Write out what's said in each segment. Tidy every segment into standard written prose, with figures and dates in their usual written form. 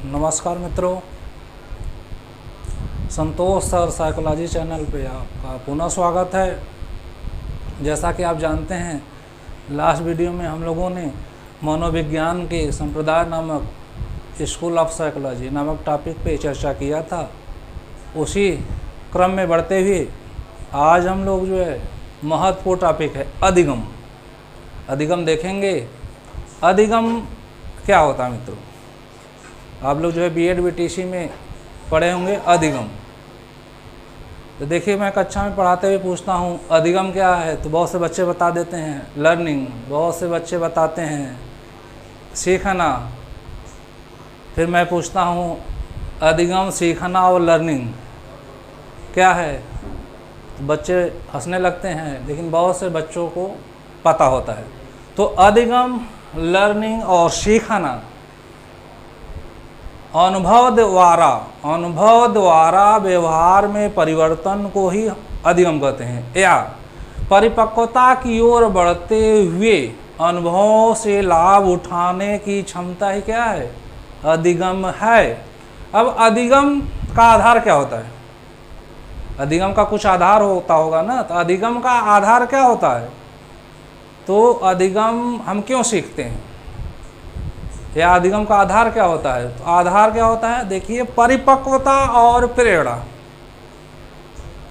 नमस्कार मित्रों, संतोष sir psychology channel पे आपका पुनः स्वागत है। जैसा कि आप जानते हैं, लास्ट वीडियो में हम लोगों ने मनोविज्ञान के संप्रदाय नामक स्कूल ऑफ साइकोलॉजी नामक टॉपिक पे चर्चा किया था। उसी क्रम में बढ़ते हुए आज हम लोग महत्वपूर्ण टॉपिक है अधिगम। अधिगम देखेंगे। अधिगम क्या होता है मित्रों? आप लोग बीएड बीटीसी में पढ़े होंगे अधिगम। तो देखिए, मैं कक्षा में पढ़ाते हुए पूछता हूँ अधिगम क्या है, तो बहुत से बच्चे बता देते हैं लर्निंग, बहुत से बच्चे बताते हैं सीखना। फिर मैं पूछता हूँ अधिगम, सीखना और लर्निंग क्या है, तो बच्चे हंसने लगते हैं, लेकिन बहुत से बच्चों को पता होता है। तो अधिगम, लर्निंग और सीखना अनुभव द्वारा व्यवहार में परिवर्तन को ही अधिगम कहते हैं, या परिपक्वता की ओर बढ़ते हुए अनुभवों से लाभ उठाने की क्षमता ही क्या है? अधिगम है। अब अधिगम का आधार क्या होता है? अधिगम का कुछ आधार होता होगा ना। तो अधिगम का आधार क्या होता है? तो अधिगम हम क्यों सीखते हैं, या अधिगम का आधार क्या होता है? तो आधार क्या होता है? देखिए, परिपक्वता और प्रेरणा।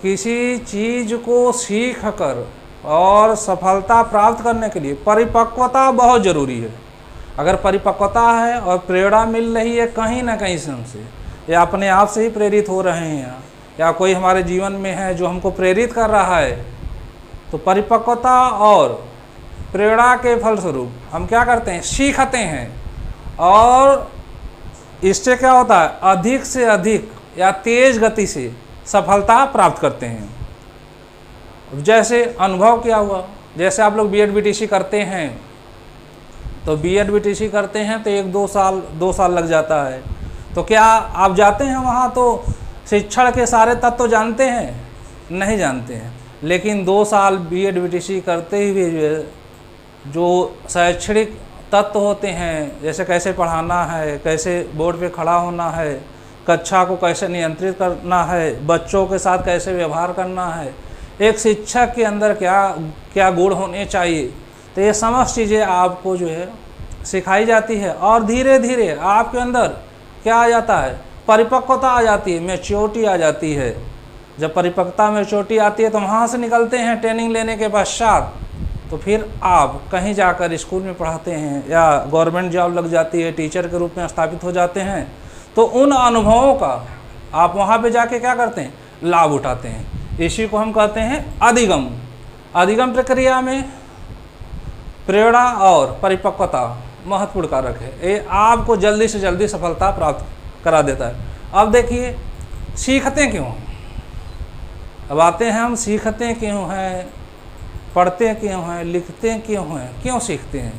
किसी चीज को सीख कर और सफलता प्राप्त करने के लिए परिपक्वता बहुत ज़रूरी है। अगर परिपक्वता है और प्रेरणा मिल रही है कहीं ना कहीं से हमसे, या अपने आप से ही प्रेरित हो रहे हैं, या कोई हमारे जीवन में है जो हमको प्रेरित कर रहा है, तो परिपक्वता और प्रेरणा के फलस्वरूप हम क्या करते हैं? सीखते हैं। और इससे क्या होता है? अधिक से अधिक या तेज गति से सफलता प्राप्त करते हैं। जैसे अनुभव क्या हुआ, जैसे आप लोग बीएड बीटीसी करते हैं, तो बीएड बीटीसी करते हैं तो 1-2 साल लग जाता है। तो क्या आप जाते हैं वहाँ तो शिक्षण के सारे तत्व तो जानते हैं? नहीं जानते हैं। लेकिन 2 साल बीएड बीटीसी करते हुए जो शैक्षणिक तत्व होते हैं, जैसे कैसे पढ़ाना है, कैसे बोर्ड पे खड़ा होना है, कक्षा को कैसे नियंत्रित करना है, बच्चों के साथ कैसे व्यवहार करना है, एक शिक्षक के अंदर क्या क्या गुण होने चाहिए, तो ये समस्त चीज़ें आपको सिखाई जाती है। और धीरे धीरे आपके अंदर क्या आ जाता है? परिपक्वता आ जाती है, मैच्योरिटी आ जाती है। जब परिपक्वता मैच्योरिटी आती है तो वहाँ से निकलते हैं ट्रेनिंग लेने के पश्चात, तो फिर आप कहीं जाकर स्कूल में पढ़ाते हैं या गवर्नमेंट जॉब लग जाती है, टीचर के रूप में स्थापित हो जाते हैं। तो उन अनुभवों का आप वहाँ पे जाके क्या करते हैं? लाभ उठाते हैं। इसी को हम कहते हैं अधिगम। अधिगम प्रक्रिया में प्रेरणा और परिपक्वता महत्वपूर्ण कारक है। ये आपको जल्दी से जल्दी सफलता प्राप्त करा देता है। अब देखिए, सीखते क्यों? अब आते हैं हम सीखते क्यों हैं, पढ़ते क्यों हैं, लिखते क्यों हैं, क्यों सीखते हैं?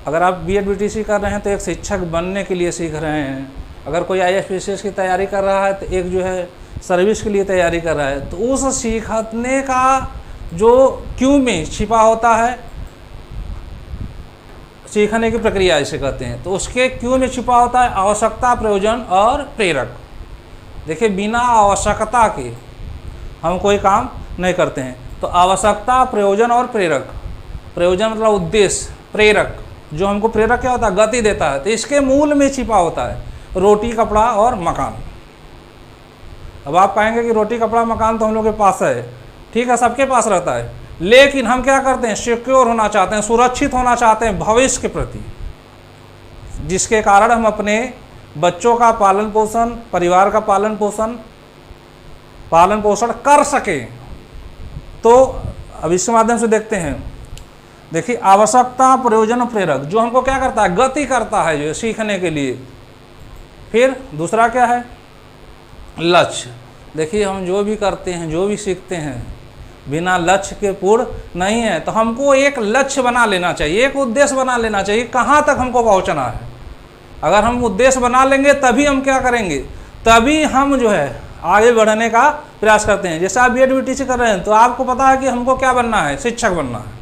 अगर आप बीएड बीटीसी कर रहे हैं तो एक शिक्षक बनने के लिए सीख रहे हैं। अगर कोई आईएएस पीसीएस की तैयारी कर रहा है तो एक सर्विस के लिए तैयारी कर रहा है। तो उस सीखने का जो क्यों में छिपा होता है, सीखने की प्रक्रिया इसे कहते हैं, तो उसके क्यों में छिपा होता है आवश्यकता, प्रयोजन और प्रेरक। देखिए, बिना आवश्यकता के हम कोई काम नहीं करते हैं। तो आवश्यकता, प्रयोजन और प्रेरक। प्रयोजन मतलब उद्देश्य, प्रेरक जो हमको प्रेरक क्या होता है? गति देता है। तो इसके मूल में छिपा होता है रोटी, कपड़ा और मकान। अब आप कहेंगे कि रोटी, कपड़ा, मकान तो हम लोग के पास है, ठीक है, सबके पास रहता है, लेकिन हम क्या करते हैं? सिक्योर होना चाहते हैं, सुरक्षित होना चाहते हैं भविष्य के प्रति, जिसके कारण हम अपने बच्चों का पालन पोषण, परिवार का पालन पोषण कर सकें। तो अब इसके माध्यम से देखते हैं। देखिए, आवश्यकता, प्रयोजन और प्रेरक जो हमको क्या करता है? गति करता है सीखने के लिए। फिर दूसरा क्या है? लक्ष्य। देखिए, हम जो भी करते हैं, जो भी सीखते हैं, बिना लक्ष्य के पूर्ण नहीं है। तो हमको एक लक्ष्य बना लेना चाहिए, एक उद्देश्य बना लेना चाहिए, कहाँ तक हमको पहुँचना है। अगर हम उद्देश्य बना लेंगे तभी हम क्या करेंगे? तभी हम आगे बढ़ने का प्रयास करते हैं। जैसे आप बीएड बीटीसी कर रहे हैं तो आपको पता है कि हमको क्या बनना है? शिक्षक बनना है।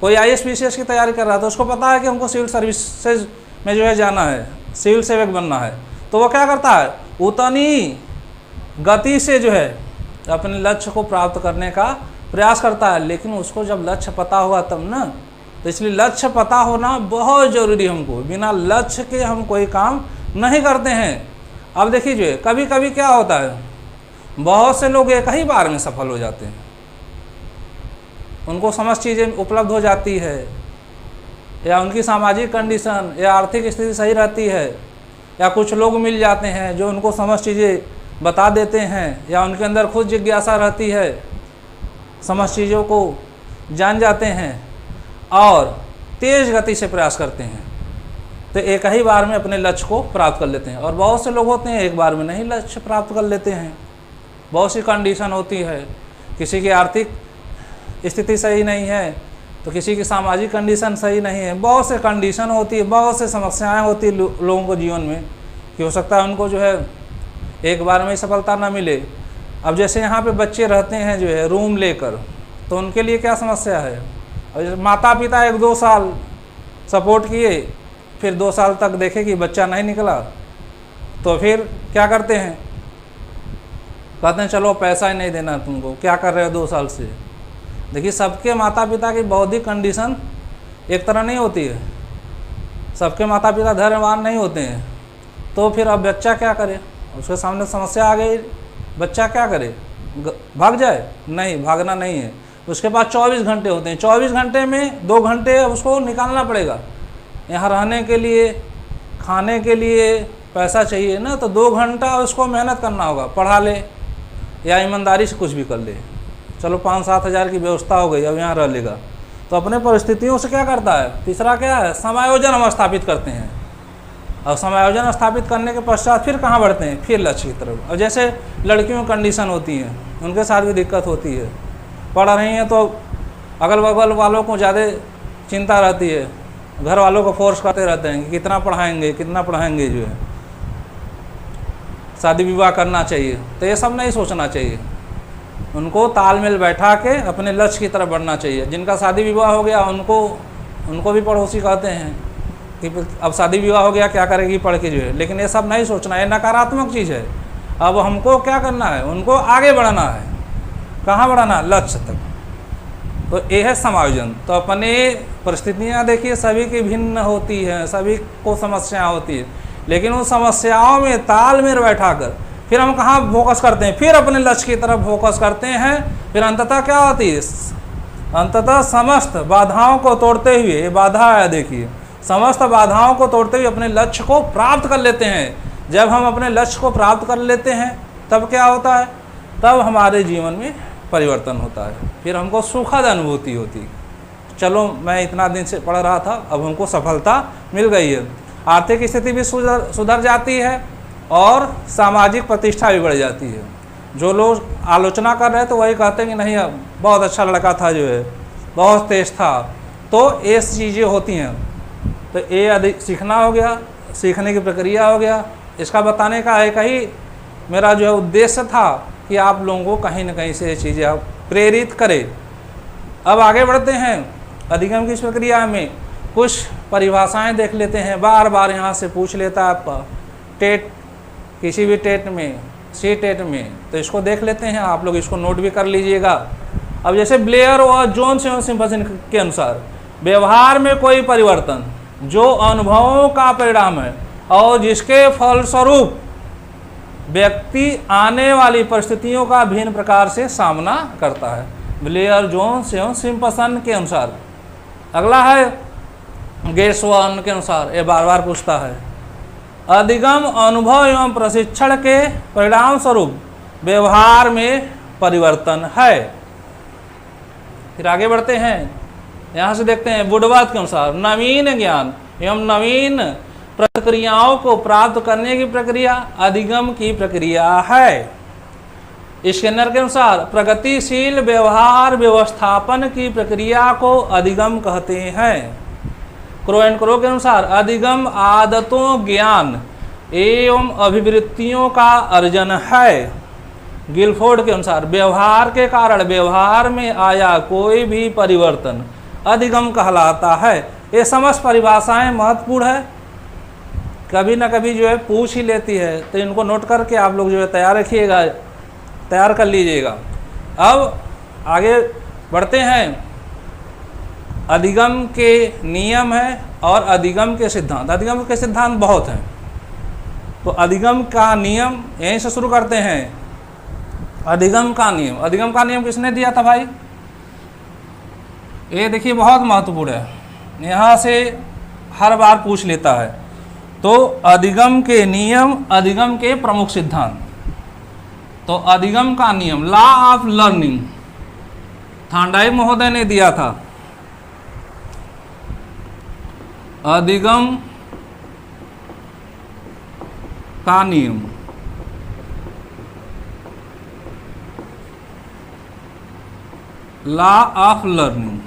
कोई आईएएस पीसीएस की तैयारी कर रहा है तो उसको पता है कि हमको सिविल सर्विसेज में जाना है, सिविल सेवक बनना है, तो वो क्या करता है, उतनी गति से जो है अपने लक्ष्य को प्राप्त करने का प्रयास करता है। लेकिन उसको जब लक्ष्य पता होगा तब ना, तो इसलिए लक्ष्य पता होना बहुत ज़रूरी है। हमको बिना लक्ष्य के हम कोई काम नहीं करते हैं। अब देखिए जो है, कभी कभी क्या होता है, बहुत से लोग एक ही बार में सफल हो जाते हैं, उनको समस्त चीज़ें उपलब्ध हो जाती है, या उनकी सामाजिक कंडीशन या आर्थिक स्थिति सही रहती है, या कुछ लोग मिल जाते हैं जो उनको समस्त चीज़ें बता देते हैं, या उनके अंदर खुद जिज्ञासा रहती है, समस्त चीज़ों को जान जाते हैं और तेज़ गति से प्रयास करते हैं, तो एक ही बार में अपने लक्ष्य को प्राप्त कर लेते हैं। और बहुत से लोग होते हैं एक बार में नहीं लक्ष्य प्राप्त कर लेते हैं। बहुत सी कंडीशन होती है, किसी की आर्थिक स्थिति सही नहीं है, तो किसी की सामाजिक कंडीशन सही नहीं है, बहुत से कंडीशन होती है, बहुत से समस्याएं होती है लोगों को जीवन में, कि हो सकता है उनको जो है एक बार में सफलता ना मिले। अब जैसे यहाँ पे बच्चे रहते हैं जो है रूम लेकर, तो उनके लिए क्या समस्या है। अब माता पिता 1-2 साल सपोर्ट किए, फिर 2 साल तक देखे कि बच्चा नहीं निकला, तो फिर क्या करते हैं, कहते हैं चलो पैसा ही नहीं देना तुमको, क्या कर रहे हो 2 साल से। देखिए, सबके माता पिता की बौद्धिक कंडीशन एक तरह नहीं होती है, सबके माता पिता धैर्यवान नहीं होते हैं। तो फिर अब बच्चा क्या करे, उसके सामने समस्या आ गई, बच्चा क्या करे, भाग जाए? नहीं, भागना नहीं है। उसके पास 24 घंटे होते हैं, 24 घंटे में 2 घंटे उसको निकालना पड़ेगा। यहाँ रहने के लिए, खाने के लिए पैसा चाहिए ना, तो 2 घंटा उसको मेहनत करना होगा, पढ़ा ले या ईमानदारी से कुछ भी कर ले। चलो 5-7 हज़ार की व्यवस्था हो गई, अब यहाँ रह लेगा। तो अपने परिस्थितियों से क्या करता है, तीसरा क्या है, समायोजन हम स्थापित करते हैं। और समायोजन स्थापित करने के पश्चात फिर कहाँ बढ़ते हैं, फिर लक्ष्य की तरफ। और जैसे लड़कियों की कंडीशन होती है, उनके साथ भी दिक्कत होती है, पढ़ रही हैं तो अगल बगल वालों को ज़्यादा चिंता रहती है, घर वालों को फोर्स करते रहते हैं कि कितना पढ़ाएंगे कितना पढ़ाएंगे, जो है शादी विवाह करना चाहिए। तो ये सब नहीं सोचना चाहिए, उनको तालमेल बैठा के अपने लक्ष्य की तरफ बढ़ना चाहिए। जिनका शादी विवाह हो गया उनको भी पड़ोसी कहते हैं कि अब शादी विवाह हो गया, क्या करेगी पढ़ के, जो है। लेकिन ये सब नहीं सोचना, ये नकारात्मक चीज़ है। अब हमको क्या करना है, उनको आगे बढ़ाना है। कहाँ बढ़ाना, लक्ष्य तक। तो ये है समायोजन। तो अपने परिस्थितियाँ देखिए सभी की भिन्न होती हैं, सभी को समस्याएं होती है, लेकिन उन समस्याओं में तालमेल बैठाकर फिर हम कहाँ फोकस करते हैं, फिर अपने लक्ष्य की तरफ फोकस करते हैं। फिर अंततः क्या होती है, अंततः समस्त बाधाओं को तोड़ते हुए, ये बाधा है देखिए, समस्त बाधाओं को तोड़ते हुए अपने लक्ष्य को प्राप्त कर लेते हैं। जब हम अपने लक्ष्य को प्राप्त कर लेते हैं तब क्या होता है, तब हमारे जीवन में परिवर्तन होता है, फिर हमको सुखद अनुभूति होती है। चलो मैं इतना दिन से पढ़ रहा था, अब हमको सफलता मिल गई है, आर्थिक स्थिति भी सुधर जाती है और सामाजिक प्रतिष्ठा भी बढ़ जाती है। जो लोग आलोचना कर रहे हैं तो वही कहते हैं कि नहीं अब बहुत अच्छा लड़का था, जो है बहुत तेज था। तो ये चीज़ें होती हैं। तो ये अधिक सीखना हो गया, सीखने की प्रक्रिया हो गया। इसका बताने का एक ही मेरा जो है उद्देश्य था कि आप लोगों को कहीं ना कहीं से ये चीज़ें आप प्रेरित करें। अब आगे बढ़ते हैं अधिगम की इस प्रक्रिया में। कुछ परिभाषाएं देख लेते हैं, बार बार यहाँ से पूछ लेता है आपका टेट, किसी भी टेट में, सी टेट में, तो इसको देख लेते हैं। आप लोग इसको नोट भी कर लीजिएगा। अब जैसे ब्लेयर और जोन्स एवं सिम्पसन के अनुसार व्यवहार में कोई परिवर्तन जो अनुभवों का परिणाम है और जिसके फलस्वरूप व्यक्ति आने वाली परिस्थितियों का भिन्न प्रकार से सामना करता है, ब्लेयर जोन्स एवं सिम्पसन के अनुसार। अगला है गेर्सवन के अनुसार, ये बार बार पूछता है, अधिगम अनुभव एवं प्रशिक्षण के परिणाम स्वरूप व्यवहार में परिवर्तन है। फिर आगे बढ़ते हैं, यहाँ से देखते हैं वुडवर्थ के अनुसार नवीन ज्ञान एवं नवीन प्रक्रियाओं को प्राप्त करने की प्रक्रिया अधिगम की प्रक्रिया है। स्किनर के अनुसार प्रगतिशील व्यवहार व्यवस्थापन की प्रक्रिया को अधिगम कहते हैं। क्रो एंड क्रो के अनुसार अधिगम आदतों, ज्ञान एवं अभिवृत्तियों का अर्जन है। गिलफोर्ड के अनुसार व्यवहार के कारण व्यवहार में आया कोई भी परिवर्तन अधिगम कहलाता है। ये समस्त परिभाषाएं महत्वपूर्ण है। कभी ना कभी जो है पूछ ही लेती है, तो इनको नोट करके आप लोग जो है तैयार रखिएगा, तैयार कर लीजिएगा। अब आगे बढ़ते हैं। अधिगम के नियम है और अधिगम के सिद्धांत। अधिगम के सिद्धांत बहुत हैं, तो अधिगम का नियम यहीं से शुरू करते हैं। अधिगम का नियम, अधिगम का नियम किसने दिया था भाई? ये देखिए बहुत महत्वपूर्ण है, यहाँ से हर बार पूछ लेता है। तो अधिगम के नियम, अधिगम के प्रमुख सिद्धांत। तो अधिगम का नियम, लॉ ऑफ लर्निंग, थांडाई महोदय ने दिया था। अधिगम का नियम, लॉ ऑफ लर्निंग,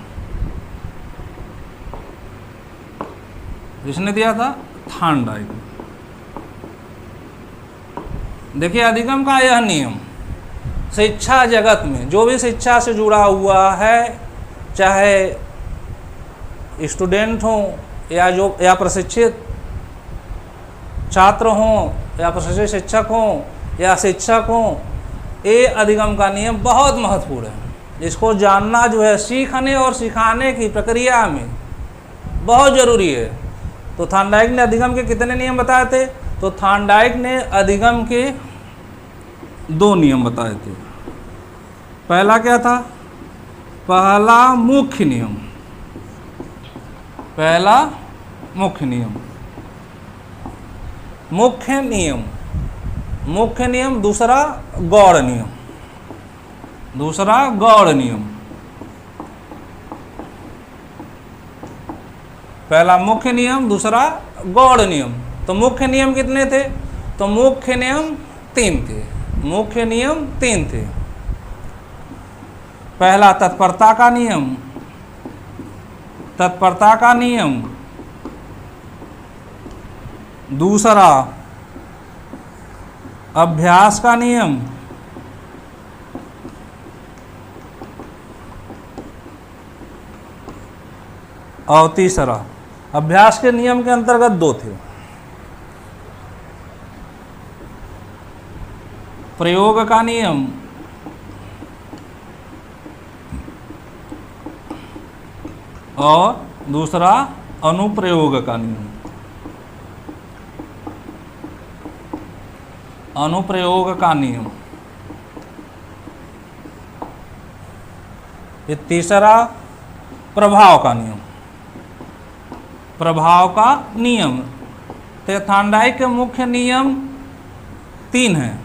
किसने दिया था? थांडाई। देखिए अधिगम का यह नियम शिक्षा जगत में जो भी शिक्षा से जुड़ा हुआ है, चाहे स्टूडेंट हो या प्रशिक्षित छात्र हों या प्रशिक्षित शिक्षक हों या शिक्षक हों, ये अधिगम का नियम बहुत महत्वपूर्ण है। इसको जानना जो है सीखने और सिखाने की प्रक्रिया में बहुत ज़रूरी है। तो थांडाइक ने अधिगम के कितने नियम बताए थे? तो थांडाइक ने अधिगम के 2 नियम बताए थे। पहला क्या था? पहला मुख्य नियम, पहला मुख्य नियम, मुख्य नियम, मुख्य नियम। दूसरा गौड़ नियम, दूसरा गौड़ नियम। पहला मुख्य नियम, दूसरा गौड़ नियम। तो मुख्य नियम कितने थे? तो मुख्य नियम 3 थे, मुख्य नियम 3 थे। पहला तत्परता का नियम, तत्परता का नियम। दूसरा अभ्यास का नियम, और तीसरा अभ्यास के नियम के अंतर्गत 2 थे, प्रयोग का नियम और दूसरा अनुप्रयोग का नियम, अनुप्रयोग का नियम। ये तीसरा प्रभाव का नियम, प्रभाव का नियम। तो थांडाइक के मुख्य नियम 3 हैं।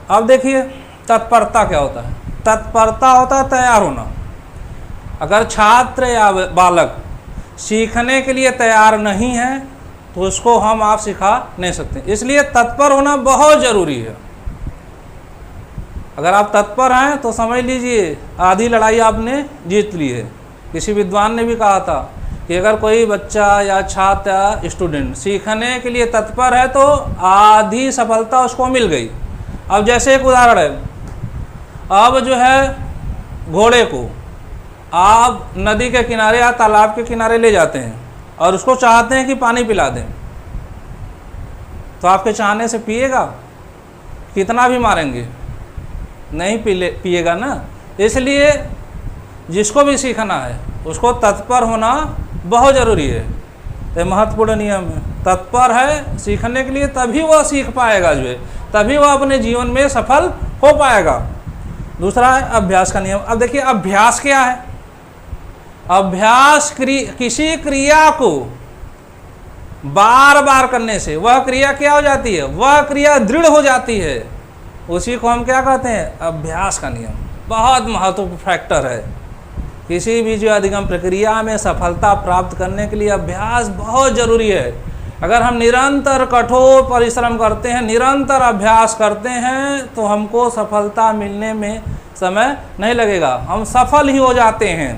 अब देखिए तत्परता क्या होता है? तत्परता होता है तैयार होना। अगर छात्र या बालक सीखने के लिए तैयार नहीं है तो उसको आप सिखा नहीं सकते। इसलिए तत्पर होना बहुत ज़रूरी है। अगर आप तत्पर हैं तो समझ लीजिए आधी लड़ाई आपने जीत ली है। किसी विद्वान ने भी कहा था कि अगर कोई बच्चा या छात्र या स्टूडेंट सीखने के लिए तत्पर है तो आधी सफलता उसको मिल गई। अब जैसे एक उदाहरण है, अब जो है घोड़े को आप नदी के किनारे या तालाब के किनारे ले जाते हैं और उसको चाहते हैं कि पानी पिला दें, तो आपके चाहने से पिएगा? कितना भी मारेंगे नहीं पिएगा ना। इसलिए जिसको भी सीखना है उसको तत्पर होना बहुत ज़रूरी है। ये महत्वपूर्ण नियम है। तत्पर है सीखने के लिए तभी वह सीख पाएगा, जो है तभी वह अपने जीवन में सफल हो पाएगा। दूसरा है अभ्यास का नियम। अब देखिए अभ्यास क्या है? अभ्यास किसी क्रिया को बार बार करने से वह क्रिया क्या हो जाती है? वह क्रिया दृढ़ हो जाती है। उसी को हम क्या कहते हैं? अभ्यास का नियम। बहुत महत्वपूर्ण फैक्टर है। किसी भी जो अधिगम प्रक्रिया में सफलता प्राप्त करने के लिए अभ्यास बहुत ज़रूरी है। अगर हम निरंतर कठोर परिश्रम करते हैं, निरंतर अभ्यास करते हैं, तो हमको सफलता मिलने में समय नहीं लगेगा, हम सफल ही हो जाते हैं।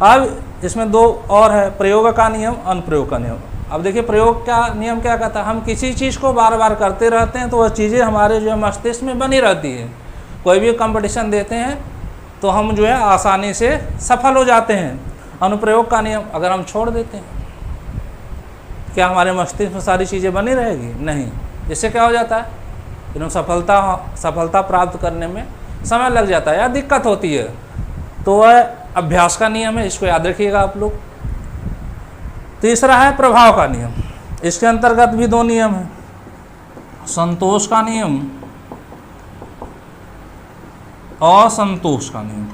अब इसमें 2 और है, प्रयोग का नियम, अनुप्रयोग का नियम। अब देखिए प्रयोग का नियम क्या कहता है? हम किसी चीज़ को बार बार करते रहते हैं तो वह चीज़ें हमारे जो मस्तिष्क में बनी रहती है। कोई भी कंपटीशन देते हैं तो हम जो है आसानी से सफल हो जाते हैं। अनुप्रयोग का नियम, अगर हम छोड़ देते हैं क्या हमारे मस्तिष्क में सारी चीज़ें बनी रहेगी? नहीं। इससे क्या हो जाता है, फिर सफलता प्राप्त करने में समय लग जाता है या दिक्कत होती है। तो वह अभ्यास का नियम है, इसको याद रखिएगा आप लोग। तीसरा है प्रभाव का नियम। इसके अंतर्गत भी 2 नियम हैं, संतोष का नियम और असंतोष का नियम।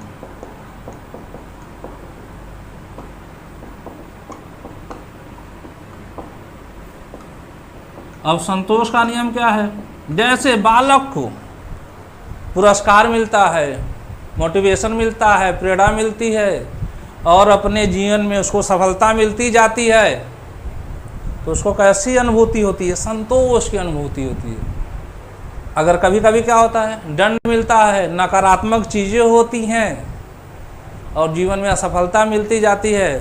अब संतोष का नियम क्या है? जैसे बालक को पुरस्कार मिलता है, मोटिवेशन मिलता है, प्रेरणा मिलती है और अपने जीवन में उसको सफलता मिलती जाती है, तो उसको कैसी अनुभूति होती है? संतोष की अनुभूति होती है। अगर कभी कभी क्या होता है, दंड मिलता है, नकारात्मक चीज़ें होती हैं और जीवन में असफलता मिलती जाती है,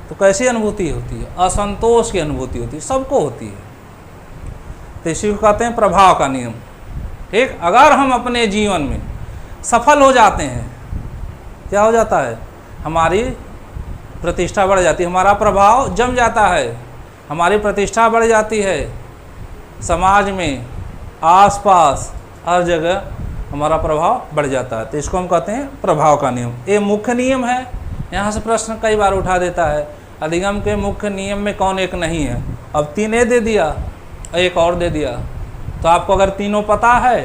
तो कैसी अनुभूति होती है? असंतोष की अनुभूति होती है, सबको होती है। तो इसी को कहते हैं प्रभाव का नियम। ठीक, अगर हम अपने जीवन में सफल हो जाते हैं, क्या हो जाता है? हमारी प्रतिष्ठा बढ़ जाती है, हमारा प्रभाव जम जाता है, हमारी प्रतिष्ठा बढ़ जाती है, समाज में, आसपास, हर जगह हमारा प्रभाव बढ़ जाता है। तो इसको हम कहते हैं प्रभाव का नियम। ये मुख्य नियम है। यहाँ से प्रश्न कई बार उठा देता है, अधिगम के मुख्य नियम में कौन एक नहीं है? अब 3 दे दिया, एक और दे दिया, तो आपको अगर तीनों पता है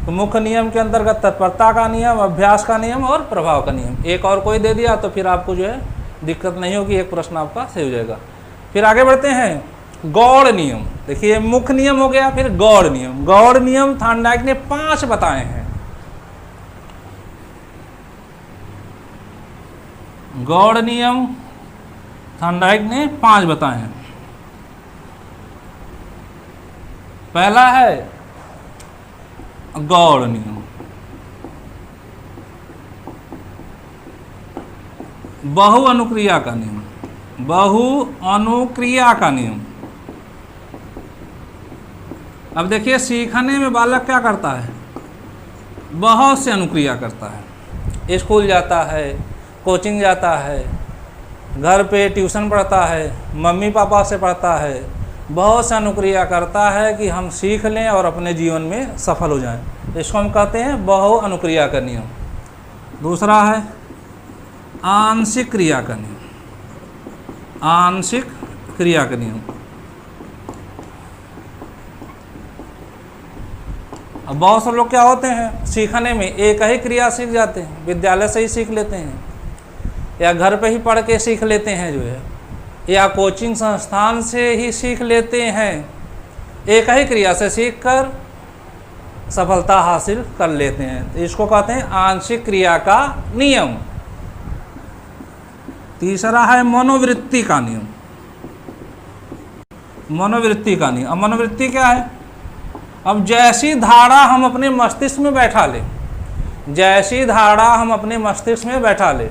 तो मुख्य नियम के अंतर्गत तत्परता का नियम, अभ्यास का नियम और प्रभाव का नियम, एक और कोई दे दिया तो फिर आपको जो है दिक्कत नहीं होगी, एक प्रश्न आपका सही हो जाएगा। फिर आगे बढ़ते हैं गौड़ नियम। देखिए मुख्य नियम हो गया, फिर गौड़ नियम। गौड़ नियम थार्नडाइक ने 5 बताए हैं। गौड़ नियम थार्नडाइक ने 5 बताए हैं। पहला है गौड़ नियम, बहु अनुक्रिया का नियम। बहु अनुक्रिया का नियम। अब देखिए सीखने में बालक क्या करता है? बहुत से अनुक्रिया करता है। स्कूल जाता है, कोचिंग जाता है, घर पे ट्यूशन पढ़ता है, मम्मी पापा से पढ़ता है, बहुत से अनुक्रिया करता है कि हम सीख लें और अपने जीवन में सफल हो जाएं। इसको हम कहते हैं बहु अनुक्रिया का नियम। दूसरा है आंशिक क्रिया का नियम। आंशिक क्रिया का नियम। अब बहुत से लोग क्या होते हैं, सीखने में एक ही क्रिया सीख जाते हैं, विद्यालय से ही सीख लेते हैं या घर पे ही पढ़ के सीख लेते हैं जो है, या कोचिंग संस्थान से ही सीख लेते हैं। एक ही क्रिया से सीखकर सफलता हासिल कर लेते हैं, तो इसको कहते हैं आंशिक क्रिया का नियम। तीसरा है मनोवृत्ति का नियम। मनोवृत्ति का नियम। अब मनोवृत्ति क्या है? अब जैसी धारणा हम अपने मस्तिष्क में बैठा लें, जैसी धारणा हम अपने मस्तिष्क में बैठा लें,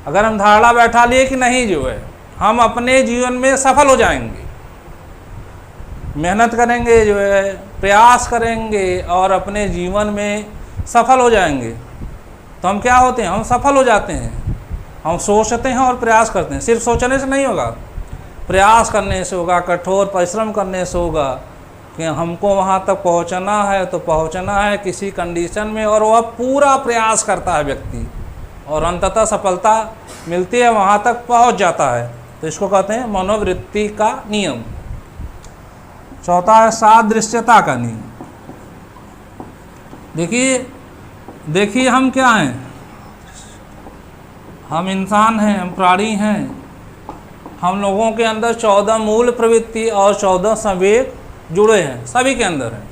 अगर हम धारणा बैठा लिए कि नहीं जो है हम अपने जीवन में सफल हो जाएंगे, मेहनत करेंगे जो है, प्रयास करेंगे और अपने जीवन में सफल हो जाएंगे, तो हम क्या होते हैं? हम सफल हो जाते हैं। हम सोचते हैं और प्रयास करते हैं। सिर्फ सोचने से नहीं होगा, प्रयास करने से होगा, कठोर परिश्रम करने से होगा कि हमको वहाँ तक पहुँचना है तो पहुँचना है किसी कंडीशन में, और वह पूरा प्रयास करता है व्यक्ति और अंततः सफलता मिलती है, वहाँ तक पहुँच जाता है। तो इसको कहते हैं मनोवृत्ति का नियम। चौथा है सादृश्यता का नियम। देखिए हम क्या हैं? हम इंसान हैं, हम प्राणी हैं। हम लोगों के अंदर 14 मूल प्रवृत्ति और 14 संवेग जुड़े हैं, सभी के अंदर हैं।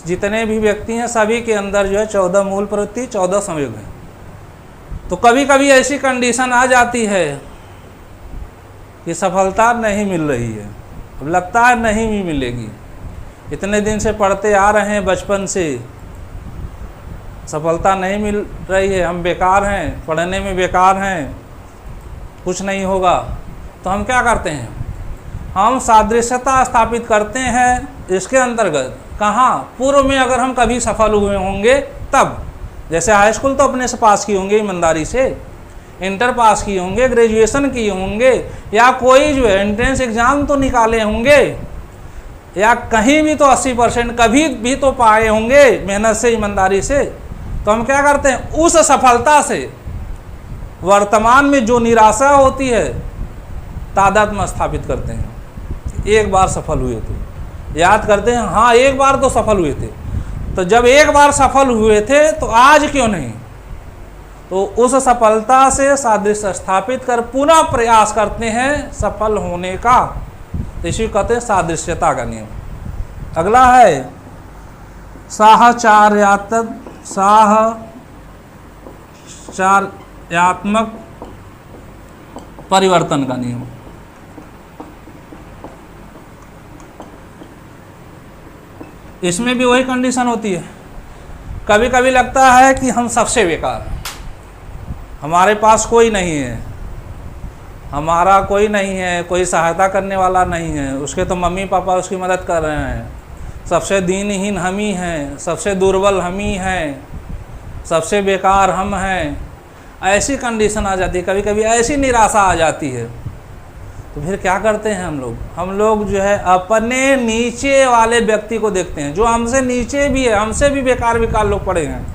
जितने भी व्यक्ति हैं सभी के अंदर जो है 14 मूल प्रवृत्ति, 14 संवेग हैं। तो कभी कभी ऐसी कंडीशन आ जाती है कि सफलता नहीं मिल रही है, अब लगता है नहीं भी मिलेगी। इतने दिन से पढ़ते आ रहे हैं, बचपन से सफलता नहीं मिल रही है, हम बेकार हैं, पढ़ने में बेकार हैं, कुछ नहीं होगा। तो हम क्या करते हैं? हम सादृश्यता स्थापित करते हैं। इसके अंतर्गत कहाँ? पूर्व में अगर हम कभी सफल हुए होंगे तब, जैसे हाई स्कूल तो अपने से पास की होंगे ईमानदारी से, इंटर पास किए होंगे, ग्रेजुएशन किए होंगे, या कोई जो है एंट्रेंस एग्ज़ाम तो निकाले होंगे, या कहीं भी तो 80% कभी भी तो पाए होंगे मेहनत से, ईमानदारी से। तो हम क्या करते हैं, उस सफलता से वर्तमान में जो निराशा होती है तादात्म्य स्थापित करते हैं। एक बार सफल हुए थे, याद करते हैं, हाँ एक बार तो सफल हुए थे, तो जब एक बार सफल हुए थे तो आज क्यों नहीं। तो उस सफलता से सादृश्य स्थापित कर पुनः प्रयास करते हैं सफल होने का, तो इसी को कहते हैं सादृश्यता का नियम। अगला है साहचर्यात्मक परिवर्तन का नियम। इसमें भी वही कंडीशन होती है। कभी कभी लगता है कि हम सबसे बेकार हैं, हमारे पास कोई नहीं है, हमारा कोई नहीं है, कोई सहायता करने वाला नहीं है, उसके तो मम्मी पापा उसकी मदद कर रहे हैं, सबसे दीनहीन हम ही हैं, सबसे दुर्बल हम ही हैं, सबसे बेकार हम हैं। ऐसी कंडीशन आ जाती है, कभी कभी ऐसी निराशा आ जाती है। तो फिर क्या करते हैं हम लोग जो है अपने नीचे वाले व्यक्ति को देखते हैं, जो हमसे नीचे भी है, हमसे भी बेकार लोग पड़े हैं,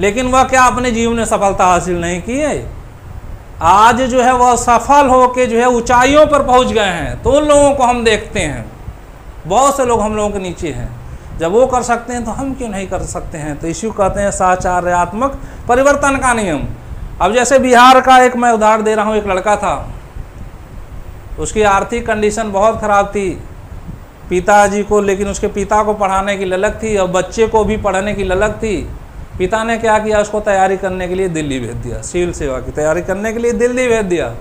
लेकिन वह क्या अपने जीवन में सफलता हासिल नहीं की है। आज जो है वह सफल होकर जो है ऊंचाइयों पर पहुंच गए हैं, तो उन लोगों को हम देखते हैं। बहुत से लोग हम लोगों के नीचे हैं, जब वो कर सकते हैं तो हम क्यों नहीं कर सकते हैं। तो इसी को कहते हैं साहचर्यात्मक परिवर्तन का नियम। अब जैसे बिहार का एक मैं उदाहरण दे रहा हूँ, एक लड़का था, उसकी आर्थिक कंडीशन बहुत ख़राब थी, पिताजी को, लेकिन उसके पिता को पढ़ाने की ललक थी और बच्चे को भी पढ़ाने की ललक थी। पिता ने क्या किया, उसको तैयारी करने के लिए दिल्ली भेज दिया, सिविल सेवा की तैयारी करने के लिए दिल्ली भेज दिया।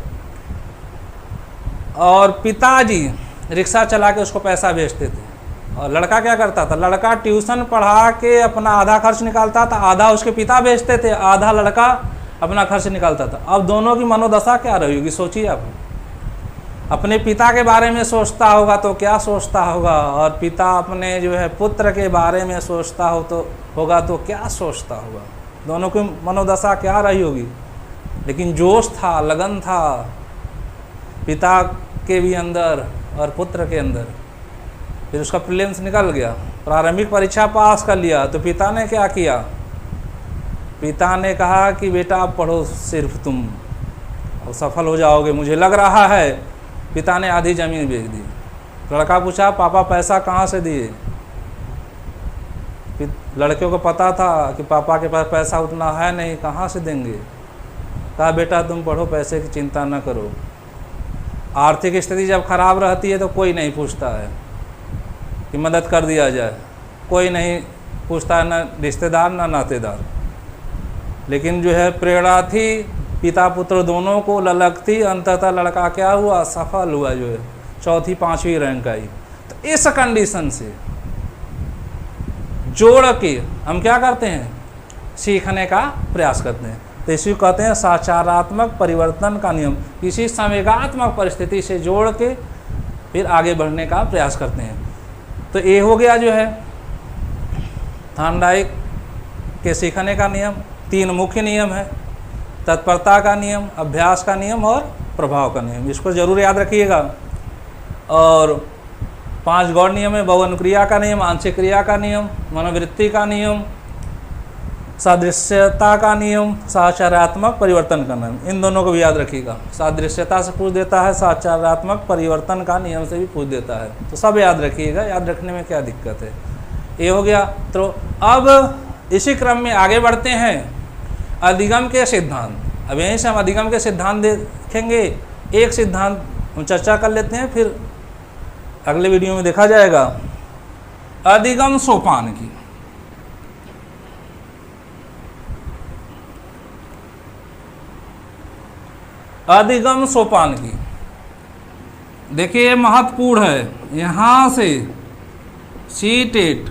और पिताजी रिक्शा चला के उसको पैसा भेजते थे, और लड़का क्या करता था, लड़का ट्यूशन पढ़ा के अपना आधा खर्च निकालता था, आधा उसके पिता भेजते थे, आधा लड़का अपना खर्च निकालता था। अब दोनों की मनोदशा क्या रही होगी, सोचिए आप। अपने पिता के बारे में सोचता होगा तो क्या सोचता होगा, और पिता अपने जो है पुत्र के बारे में सोचता होगा तो क्या सोचता होगा। दोनों की मनोदशा क्या रही होगी। लेकिन जोश था, लगन था पिता के भी अंदर और पुत्र के अंदर। फिर उसका प्रीलिम्स निकल गया, प्रारंभिक परीक्षा पास कर लिया, तो पिता ने क्या किया, पिता ने कहा कि बेटा आप पढ़ो सिर्फ तुम और सफल हो जाओगे, मुझे लग रहा है। पिता ने आधी ज़मीन बेच दी। लड़का पूछा पापा पैसा कहाँ से दिए। लड़के को पता था कि पापा के पास पैसा उतना है नहीं, कहाँ से देंगे। कहा बेटा तुम पढ़ो, पैसे की चिंता न करो। आर्थिक स्थिति जब खराब रहती है तो कोई नहीं पूछता है कि मदद कर दिया जाए, कोई नहीं पूछता है, न रिश्तेदार न नातेदार। लेकिन जो है प्रेरणा थी, पिता पुत्र दोनों को ललक थी, अंततः लड़का क्या हुआ, सफल हुआ, जो है 4वीं 5वीं रैंक आई। तो इस कंडीशन से जोड़ के हम क्या करते हैं, सीखने का प्रयास करते हैं। तो इसी को कहते हैं साहचर्यात्मक परिवर्तन का नियम। किसी संवेगात्मक परिस्थिति से जोड़ के फिर आगे बढ़ने का प्रयास करते हैं। तो ये हो गया जो है थॉर्नडाइक के सीखने का नियम। 3 मुख्य नियम है, तत्परता का नियम, अभ्यास का नियम और प्रभाव का नियम। इसको जरूर याद रखिएगा। और 5 गौण नियम है, बहुअनुक्रिया का नियम, आंशिक क्रिया का नियम, मनोवृत्ति का नियम, सादृश्यता का नियम, साहचर्यात्मक परिवर्तन का नियम। इन दोनों को भी याद रखिएगा। सादृश्यता से पूछ देता है, साहचर्यात्मक परिवर्तन का नियम से भी पूछ देता है। तो सब याद रखिएगा, याद रखने में क्या दिक्कत है। ये हो गया। तो अब इसी क्रम में आगे बढ़ते हैं अधिगम के सिद्धांत। अब यहीं से हम अधिगम के सिद्धांत देखेंगे। एक सिद्धांत हम चर्चा कर लेते हैं, फिर अगले वीडियो में देखा जाएगा अधिगम सोपान की। अधिगम सोपान की देखिए महत्वपूर्ण है। यहाँ से टेट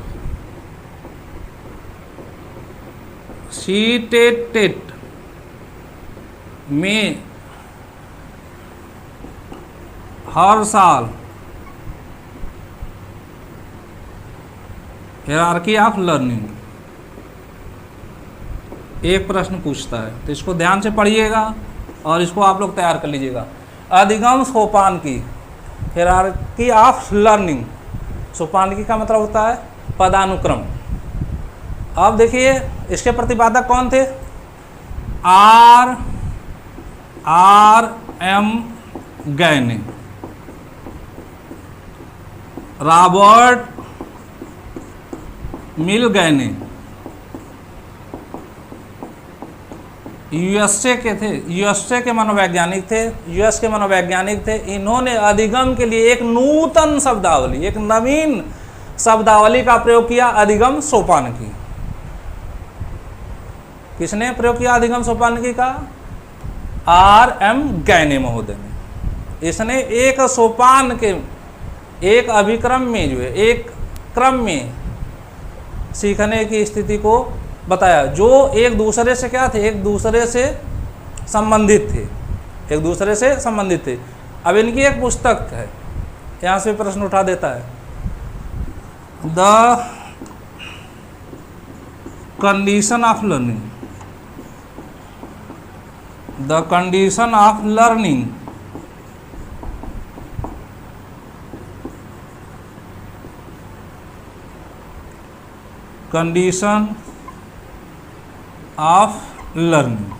में हर साल हायरार्की ऑफ लर्निंग एक प्रश्न पूछता है, तो इसको ध्यान से पढ़िएगा और इसको आप लोग तैयार कर लीजिएगा। अधिगम सोपान की, हायरार्की ऑफ लर्निंग। सोपानकी का मतलब होता है पदानुक्रम। अब देखिए इसके प्रतिपादक कौन थे? आर एम गैने, रॉबर्ट मिल गैने, यूएसए के थे, यूएसए के मनोवैज्ञानिक थे, यूएस के मनोवैज्ञानिक थे। इन्होंने अधिगम के लिए एक नूतन शब्दावली, एक नवीन शब्दावली का प्रयोग किया, अधिगम सोपानकी। किसने प्रयोग किया अधिगम सोपानकी का? आर एम गैने महोदय ने। इसने एक सोपान के, एक अभिक्रम में जो है, एक क्रम में सीखने की स्थिति को बताया, जो एक दूसरे से क्या थे? एक दूसरे से संबंधित थे, एक दूसरे से संबंधित थे। अब इनकी एक पुस्तक है, यहाँ से प्रश्न उठा देता है, the condition of learning, the condition of learning, condition of learning.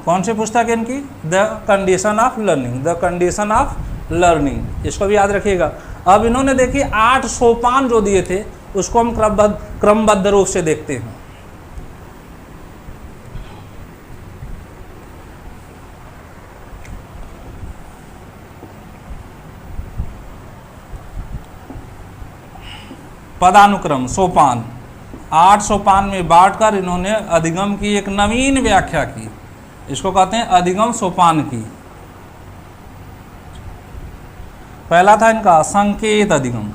कौन सी पुस्तक है इनकी? The condition of learning, the condition of learning, इसको भी याद रखिएगा। अब इन्होंने देखिए 8 सोपान जो दिए थे उसको हम क्रमबद्ध रूप से देखते हैं। पदानुक्रम, सोपान, 8 सोपान में बांटकर इन्होंने अधिगम की एक नवीन व्याख्या की, इसको कहते हैं अधिगम सोपान की। पहला था इनका संकेत अधिगम।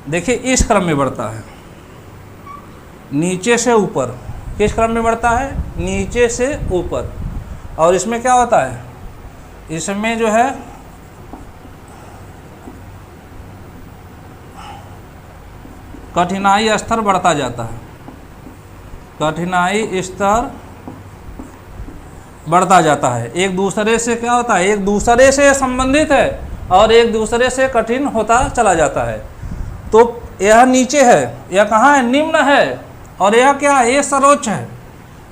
देखिए इस क्रम में बढ़ता है, नीचे से ऊपर। किस क्रम में बढ़ता है? नीचे से ऊपर। और इसमें क्या होता है? इसमें जो है कठिनाई स्तर बढ़ता जाता है, कठिनाई स्तर बढ़ता जाता है। एक दूसरे से क्या होता है? एक दूसरे से संबंधित है और एक दूसरे से कठिन होता चला जाता है। तो यह नीचे है, यह कहाँ है? निम्न है। और यह क्या है? ये सर्वोच्च है।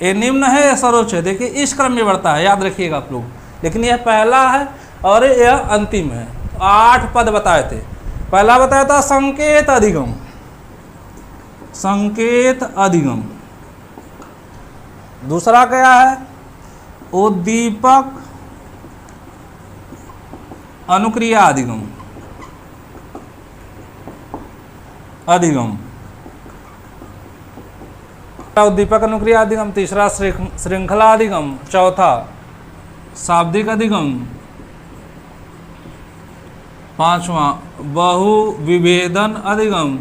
ये निम्न है, यह सर्वोच्च है। देखिए इस क्रम में बढ़ता है, याद रखिएगा आप लोग। लेकिन यह पहला है और यह अंतिम है। 8 पद बताए थे। पहला बताया था संकेत अधिगम, संकेत अधिगम। दूसरा क्या है? उद्दीपक अनुक्रिया अधिगम, अधिगम। उद्दीपक अनुक्रिया अधिगम। तीसरा श्रृंखला अधिगम। चौथा शाब्दिक अधिगम। पांचवा बहु विभेदन अधिगम।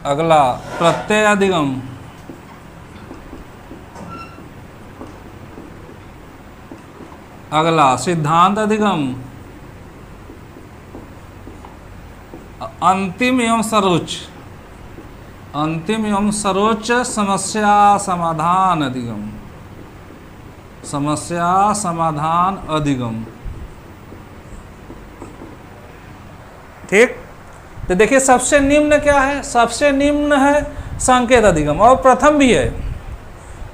अगला प्रत्यय अधिगम। अगला सिद्धांत अधिगम। अंतिम एवं सर्वोच्च, अंतिम एवं सर्वोच्च समस्या समाधान अधिगम, समस्या समाधान अधिगम। ठीक। तो देखिए सबसे निम्न क्या है? सबसे निम्न है संकेत अधिगम, और प्रथम भी है।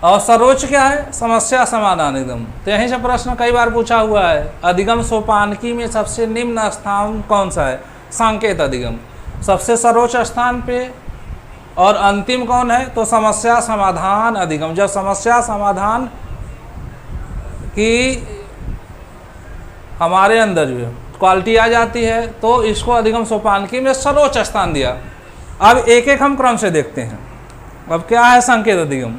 और सर्वोच्च क्या है? समस्या समाधान अधिगम। तो यहीं से प्रश्न कई बार पूछा हुआ है, अधिगम सोपानकी में सबसे निम्न स्थान कौन सा है? संकेत अधिगम। सबसे सर्वोच्च स्थान पे और अंतिम कौन है? तो समस्या समाधान अधिगम। जब समस्या समाधान की हमारे अंदर जो है क्वालिटी आ जाती है तो इसको अधिगम सोपानकी में सर्वोच्च स्थान दिया। अब एक एक हम क्रम से देखते हैं। अब क्या है संकेत अधिगम?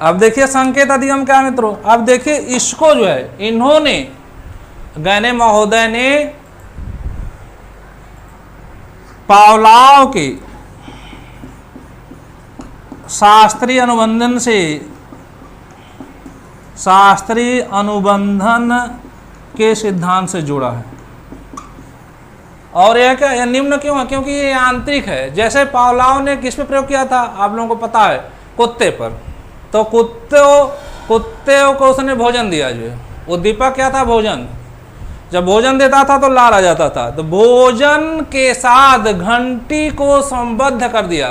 अब देखिए संकेत अधिगम क्या है मित्रों। अब देखिए इसको जो है इन्होंने, गैने महोदय ने पावलोव के शास्त्रीय अनुबंधन से, शास्त्रीय अनुबंधन के सिद्धांत से जोड़ा है। और यह क्या, यह निम्न क्यों है? क्योंकि ये यांत्रिक है। जैसे पावलोव ने किस पे प्रयोग किया था, आप लोगों को पता है, कुत्ते पर। तो कुत्ते को उसने भोजन दिया, जो है उद्दीपक क्या था, भोजन। जब भोजन देता था तो लार आ जाता था, तो भोजन के साथ घंटी को संबद्ध कर दिया।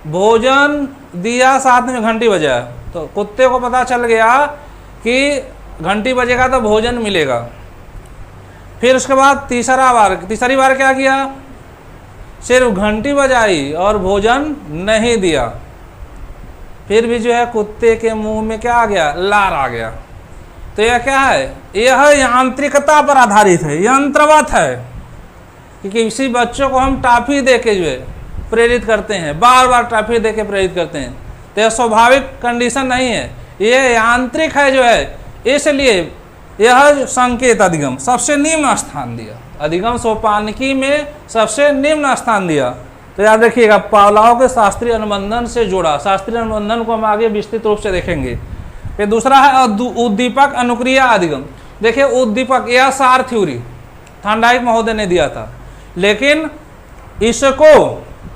भोजन दिया, साथ में घंटी बजाया, तो कुत्ते को पता चल गया कि घंटी बजेगा तो भोजन मिलेगा। फिर उसके बाद तीसरी बार क्या किया, सिर्फ घंटी बजाई और भोजन नहीं दिया। फिर भी जो है कुत्ते के मुंह में क्या आ गया, लार आ गया। तो यह क्या है, यह यांत्रिकता पर आधारित है, यंत्रवत है। कि किसी बच्चों को हम टॉफी दे के जो है प्रेरित करते हैं, बार बार टॉफी दे के प्रेरित करते हैं, तो यह स्वाभाविक कंडीशन नहीं है, यह यांत्रिक है जो है। इसलिए यह संकेत अधिगम सबसे निम्न स्थान दिया, अधिगम सोपानकी में सबसे निम्न स्थान दिया। तो याद रखिएगा, पावलोव के शास्त्रीय अनुबंधन से जोड़ा। शास्त्रीय अनुबंधन को हम आगे विस्तृत रूप से देखेंगे। फिर दूसरा है उद्दीपक अनुक्रिया अधिगम। देखिए उद्दीपक, यह सार थ्योरी थॉर्नडाइक महोदय ने दिया था, लेकिन इसको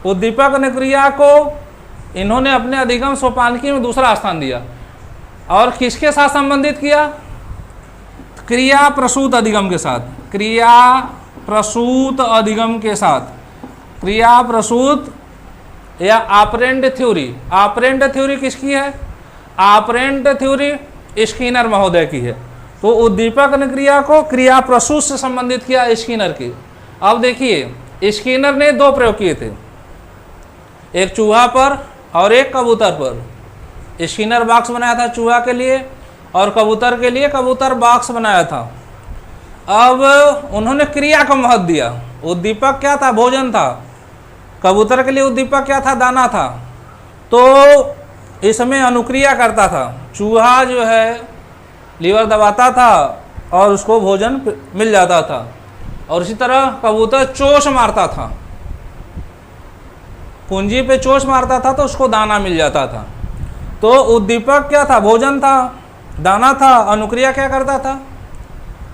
उद्दीपक अनुक्रिया को इन्होंने अपने अधिगम सोपानकी में दूसरा स्थान दिया। और किसके साथ संबंधित किया, क्रिया प्रसूत अधिगम के साथ, क्रिया प्रसूत अधिगम के साथ। क्रिया प्रसूत या ऑपरेंड थ्योरी। ऑपरेंड थ्योरी किसकी है, ऑपरेंड थ्योरी स्किनर महोदय की है। तो उद्दीपक अनुक्रिया को क्रिया प्रसूत से संबंधित किया स्किनर की। अब देखिए, स्किनर ने दो प्रयोग किए थे, एक चूहा पर और एक कबूतर पर। स्किनर बॉक्स बनाया था चूहा के लिए, और कबूतर के लिए कबूतर बॉक्स बनाया था। अब उन्होंने क्रिया को महत्व दिया। उद्दीपक क्या था, भोजन था। कबूतर के लिए उद्दीपक क्या था, दाना था। तो इसमें अनुक्रिया करता था, चूहा जो है लीवर दबाता था और उसको भोजन मिल जाता था। और इसी तरह कबूतर चोंच मारता था, कुंजी पे चोंच मारता था तो उसको दाना मिल जाता था। तो उद्दीपक क्या था, भोजन था, दाना था। अनुक्रिया क्या करता था,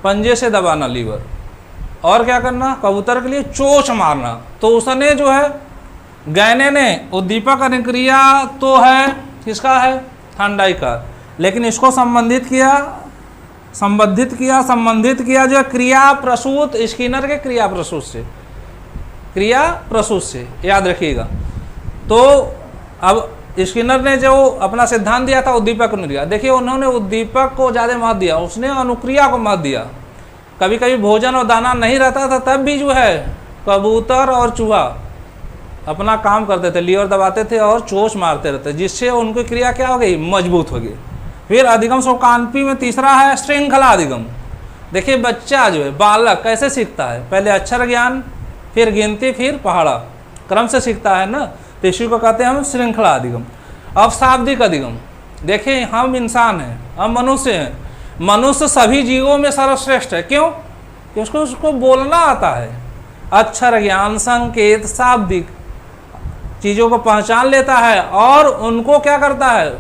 पंजे से दबाना लीवर, और क्या करना, कबूतर के लिए चोंच मारना। तो उसने जो है गैने ने उद्दीपक अनुक्रिया तो है किसका है, थॉर्नडाइक का, लेकिन इसको संबंधित किया जो क्रिया प्रसूत, स्किनर के क्रिया प्रसूत से याद रखिएगा। तो अब स्किनर ने जो अपना सिद्धांत दिया था उद्दीपक अनुक्रिया, देखिए उन्होंने उद्दीपक को ज़्यादा महत्व दिया, उसने अनुक्रिया को महत्व दिया। कभी कभी भोजन और दाना नहीं रहता था, तब भी जो है कबूतर और चूहा अपना काम करते थे, लीवर दबाते थे और चोंच मारते रहते, जिससे उनकी क्रिया क्या हो गई, मजबूत हो गई। फिर अधिगम सोपानकी में तीसरा है श्रृंखला अधिगम। देखिए बच्चा जो है, बालक कैसे सीखता है, पहले अक्षर ज्ञान, फिर गिनती, फिर पहाड़ा, क्रम से सीखता है ना। तो इसी को कहते हैं हम श्रृंखला अधिगम। अब शाब्दिक अधिगम, देखिए हम इंसान हैं, हम मनुष्य हैं। मनुष्य सभी जीवों में सर्वश्रेष्ठ है। क्यों, क्योंकि उसको बोलना आता है। अक्षर ज्ञान, संकेत, शाब्दिक चीज़ों को पहचान लेता है और उनको क्या करता है,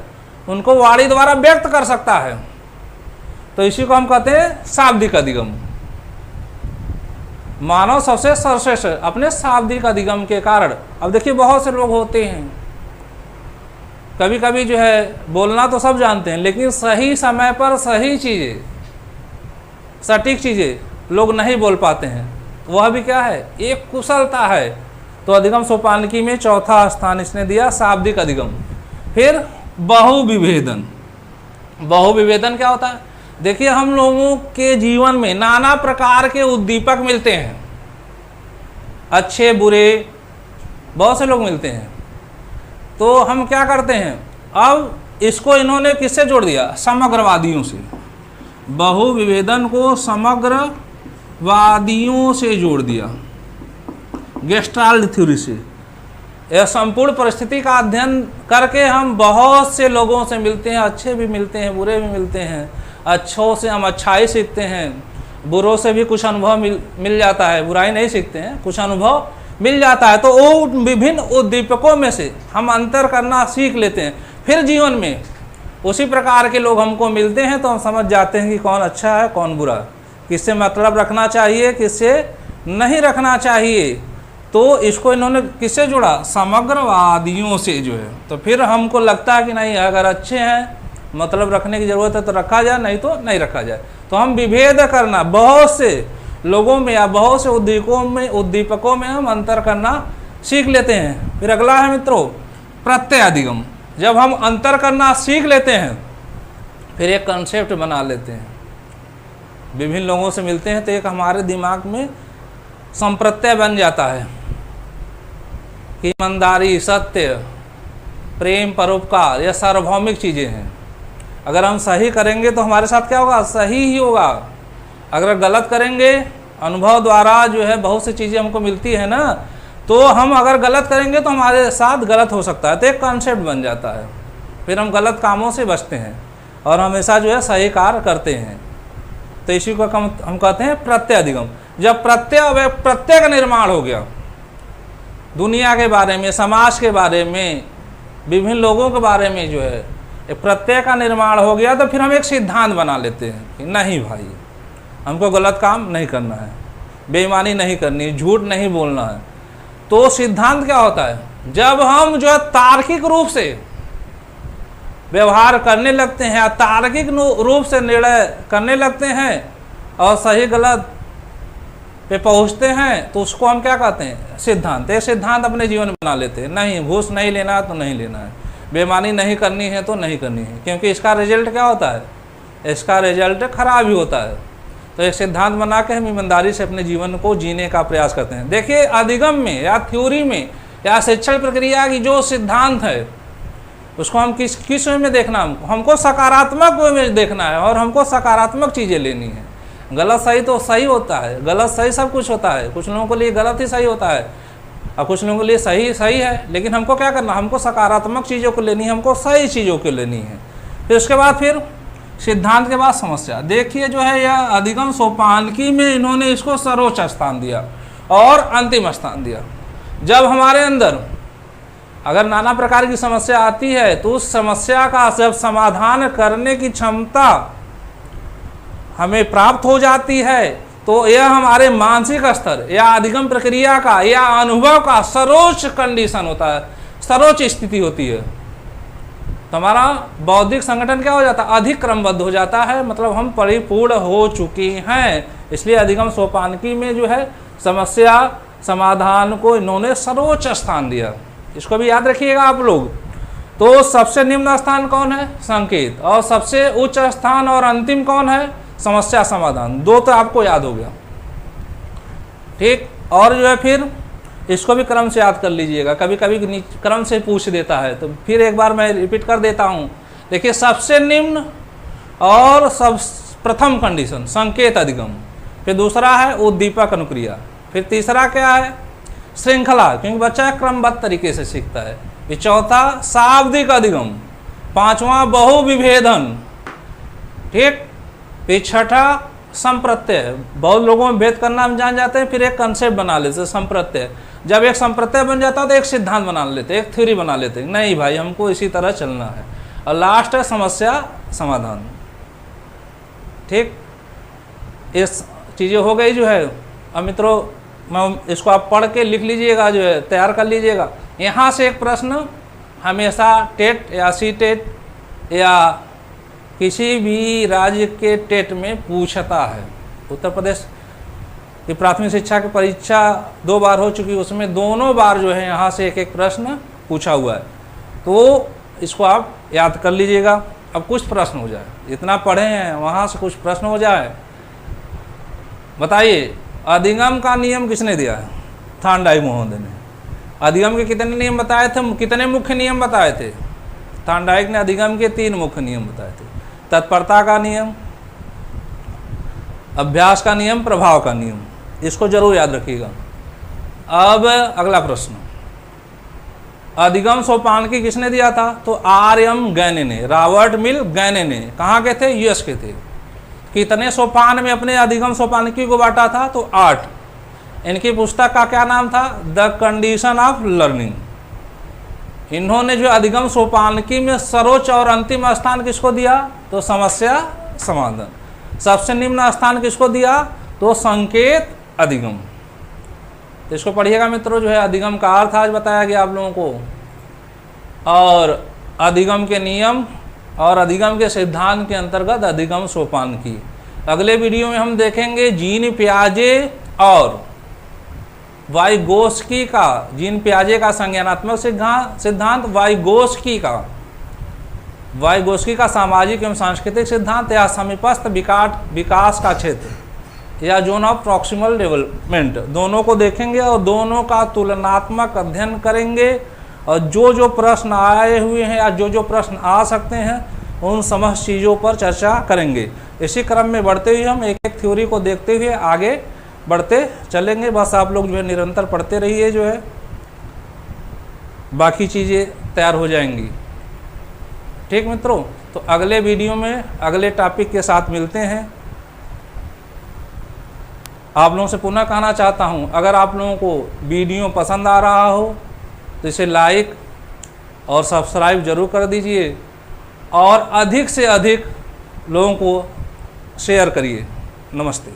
उनको वाणी द्वारा व्यक्त कर सकता है। तो इसी को हम कहते हैं शाब्दिक अधिगम। मानव सबसे सर्वश्रेष्ठ है अपने शाब्दिक अधिगम के कारण। अब देखिए बहुत से लोग होते हैं, कभी कभी जो है बोलना तो सब जानते हैं, लेकिन सही समय पर सही चीज़ें, सटीक चीज़ें लोग नहीं बोल पाते हैं। वह भी क्या है, एक कुशलता है। तो अधिगम सोपानकी में चौथा स्थान इसने दिया, शाब्दिक अधिगम। फिर बहुविभेदन। बहुविभेदन क्या होता है, देखिए हम लोगों के जीवन में नाना प्रकार के उद्दीपक मिलते हैं, अच्छे बुरे बहुत से लोग मिलते हैं। तो हम क्या करते हैं, अब इसको इन्होंने किससे जोड़ दिया, समग्रवादियों से। बहुविभेदन को समग्रवादियों से जोड़ दिया, गेस्टाल्ट थ्योरी से। यह संपूर्ण परिस्थिति का अध्ययन करके हम बहुत से लोगों से मिलते हैं, अच्छे भी मिलते हैं, बुरे भी मिलते हैं। अच्छों से हम अच्छाई सीखते हैं, बुरों से भी कुछ अनुभव मिल जाता है, बुराई नहीं सीखते हैं, कुछ अनुभव मिल जाता है। तो वो विभिन्न उद्दीपकों में से हम अंतर करना सीख लेते हैं। फिर जीवन में उसी प्रकार के लोग हमको मिलते हैं तो हम समझ जाते हैं कि कौन अच्छा है कौन बुरा, किससे मतलब रखना चाहिए, किससे नहीं रखना चाहिए, तो इसको इन्होंने किससे जोड़ा? समग्रवादियों से जो है। तो फिर हमको लगता है कि नहीं, अगर अच्छे हैं मतलब रखने की ज़रूरत है तो रखा जाए, नहीं तो नहीं रखा जाए। तो हम विभेद करना, बहुत से लोगों में या बहुत से उद्दीपकों में हम अंतर करना सीख लेते हैं। फिर अगला है मित्रों प्रत्यय अधिगम। जब हम अंतर करना सीख लेते हैं, फिर एक कंसेप्ट बना लेते हैं, विभिन्न लोगों से मिलते हैं तो एक हमारे दिमाग में संप्रत्यय बन जाता है कि ईमानदारी, सत्य, प्रेम, परोपकार, यह सार्वभौमिक चीज़ें हैं। अगर हम सही करेंगे तो हमारे साथ क्या होगा? सही ही होगा। अगर गलत करेंगे, अनुभव द्वारा जो है बहुत सी चीज़ें हमको मिलती है ना, तो हम अगर गलत करेंगे तो हमारे साथ गलत हो सकता है। तो एक कॉन्सेप्ट बन जाता है, फिर हम गलत कामों से बचते हैं और हमेशा जो है सही कार्य करते हैं। तो इसी को हम कहते हैं प्रत्यय अधिगम। जब प्रत्यय का निर्माण हो गया, दुनिया के बारे में, समाज के बारे में, विभिन्न लोगों के बारे में जो है एक प्रत्यय का निर्माण हो गया, तो फिर हम एक सिद्धांत बना लेते हैं कि नहीं भाई, हमको गलत काम नहीं करना है, बेईमानी नहीं करनी है, झूठ नहीं बोलना है। तो सिद्धांत क्या होता है? जब हम जो है तार्किक रूप से व्यवहार करने लगते हैं, तार्किक रूप से निर्णय करने लगते हैं और सही गलत पे पहुंचते हैं, तो उसको हम क्या कहते हैं? सिद्धांत। एक सिद्धांत अपने जीवन में बना लेते हैं, नहीं घूस नहीं लेना है तो नहीं लेना है, बेईमानी नहीं करनी है तो नहीं करनी है, क्योंकि इसका रिजल्ट क्या होता है? इसका रिजल्ट खराब ही होता है। तो एक सिद्धांत बना के हम ईमानदारी से अपने जीवन को जीने का प्रयास करते हैं। देखिए, अधिगम में या थ्योरी में या शिक्षण प्रक्रिया की जो सिद्धांत है, उसको हम किस वे में देखना? हमको सकारात्मक वे में देखना है और हमको सकारात्मक चीज़ें लेनी है। गलत सही तो सही होता है, गलत सही सब कुछ होता है। कुछ लोगों के लिए गलत ही सही होता है और कुछ लोगों के लिए सही सही है, लेकिन हमको क्या करना? हमको सकारात्मक चीज़ों को लेनी है, हमको सही चीज़ों को लेनी है। फिर उसके बाद फिर सिद्धांत के बाद समस्या। देखिए जो है यह अधिगम सोपानकी में इन्होंने इसको सर्वोच्च स्थान दिया और अंतिम स्थान दिया। जब हमारे अंदर अगर नाना प्रकार की समस्या आती है, तो उस समस्या का जब समाधान करने की क्षमता हमें प्राप्त हो जाती है, तो यह हमारे मानसिक स्तर या अधिगम प्रक्रिया का या अनुभव का सर्वोच्च कंडीशन होता है, सर्वोच्च स्थिति होती है। तो हमारा बौद्धिक संगठन क्या हो जाता है? अधिक क्रमबद्ध हो जाता है, मतलब हम परिपूर्ण हो चुके हैं। इसलिए अधिगम सोपानकी में जो है समस्या समाधान को इन्होंने सर्वोच्च स्थान दिया। इसको भी याद रखिएगा आप लोग। तो सबसे निम्न स्थान कौन है? संकेत। और सबसे उच्च स्थान और अंतिम कौन है? समस्या समाधान। दो तो आपको याद हो गया, ठीक। और जो है फिर इसको भी क्रम से याद कर लीजिएगा, कभी कभी क्रम से पूछ देता है, तो फिर एक बार मैं रिपीट कर देता हूँ। देखिए, सबसे निम्न और सब प्रथम कंडीशन संकेत अधिगम, फिर दूसरा है उद्दीपक अनुक्रिया, फिर तीसरा क्या है? श्रृंखला, क्योंकि बच्चा क्रमबद्ध तरीके से सीखता है। फिर चौथा शाब्दिक अधिगम, पांचवा बहुविभेदन, ठीक। फिर छठा संप्रत्यय, बहुत लोगों में भेद करना हम जान जाते हैं, फिर एक कंसेप्ट बना लेते हैं संप्रत्यय। जब एक संप्रत्यय बन जाता है तो एक सिद्धांत बना लेते हैं, एक थ्योरी बना लेते हैं, नहीं भाई हमको इसी तरह चलना है। और लास्ट है समस्या समाधान, ठीक। इस चीज़ें हो गई जो है। अब मित्रों, मैं इसको आप पढ़ के लिख लीजिएगा, जो है तैयार कर लीजिएगा। यहाँ से एक प्रश्न हमेशा टेट या सी टेट या किसी भी राज्य के टेट में पूछता है। उत्तर प्रदेश की प्राथमिक शिक्षा की परीक्षा 2 बार हो चुकी, उसमें दोनों बार जो है यहाँ से एक एक प्रश्न पूछा हुआ है। तो इसको आप याद कर लीजिएगा। अब कुछ प्रश्न हो जाए, इतना पढ़े हैं वहाँ से कुछ प्रश्न हो जाए। बताइए, अधिगम का नियम किसने दिया है? थानडाई महोदय ने। अधिगम के कितने नियम बताए थे? कितने मुख्य नियम बताए थे? थानडाइक ने अधिगम के 3 मुख्य नियम बताए थे। तत्परता का नियम, अभ्यास का नियम, प्रभाव का नियम। इसको जरूर याद रखिएगा। अब अगला प्रश्न, अधिगम सोपानकी किसने दिया था? तो आर.एम. गैने ने, रॉबर्ट मिल गैने ने। कहाँ के थे? यूएस के थे। कितने सोपान में अपने अधिगम सोपानकी को बांटा था? तो 8। इनकी पुस्तक का क्या नाम था? The condition of learning. इन्होंने जो अधिगम सोपानकी में सर्वोच्च और अंतिम स्थान किसको दिया? तो समस्या समाधान। सबसे निम्न स्थान किसको दिया? तो संकेत अधिगम। तो इसको पढ़िएगा मित्रों। जो है अधिगम का अर्थ आज बताया गया आप लोगों को, और अधिगम के नियम और अधिगम के सिद्धांत के अंतर्गत अधिगम सोपान की। अगले वीडियो में हम देखेंगे जीन पियाजे और वाइगोस्की का, जीन पियाजे का संज्ञानात्मक सिद्धांत, वाइगोस्की का सामाजिक एवं सांस्कृतिक सिद्धांत या समीपस्थ विकास का क्षेत्र या जोन ऑफ प्रॉक्सिमल डेवलपमेंट, दोनों को देखेंगे और दोनों का तुलनात्मक अध्ययन करेंगे। और जो जो प्रश्न आए हुए हैं या जो जो प्रश्न आ सकते हैं उन समस्त चीज़ों पर चर्चा करेंगे। इसी क्रम में बढ़ते हुए हम एक एक थ्योरी को देखते हुए आगे बढ़ते चलेंगे। बस आप लोग जो है निरंतर पढ़ते रहिए, जो है बाकी चीज़ें तैयार हो जाएंगी। ठीक मित्रों, तो अगले वीडियो में अगले टॉपिक के साथ मिलते हैं। आप लोगों से पुनः कहना चाहता हूं, अगर आप लोगों को वीडियो पसंद आ रहा हो तो इसे लाइक और सब्सक्राइब जरूर कर दीजिए और अधिक से अधिक लोगों को शेयर करिए। नमस्ते।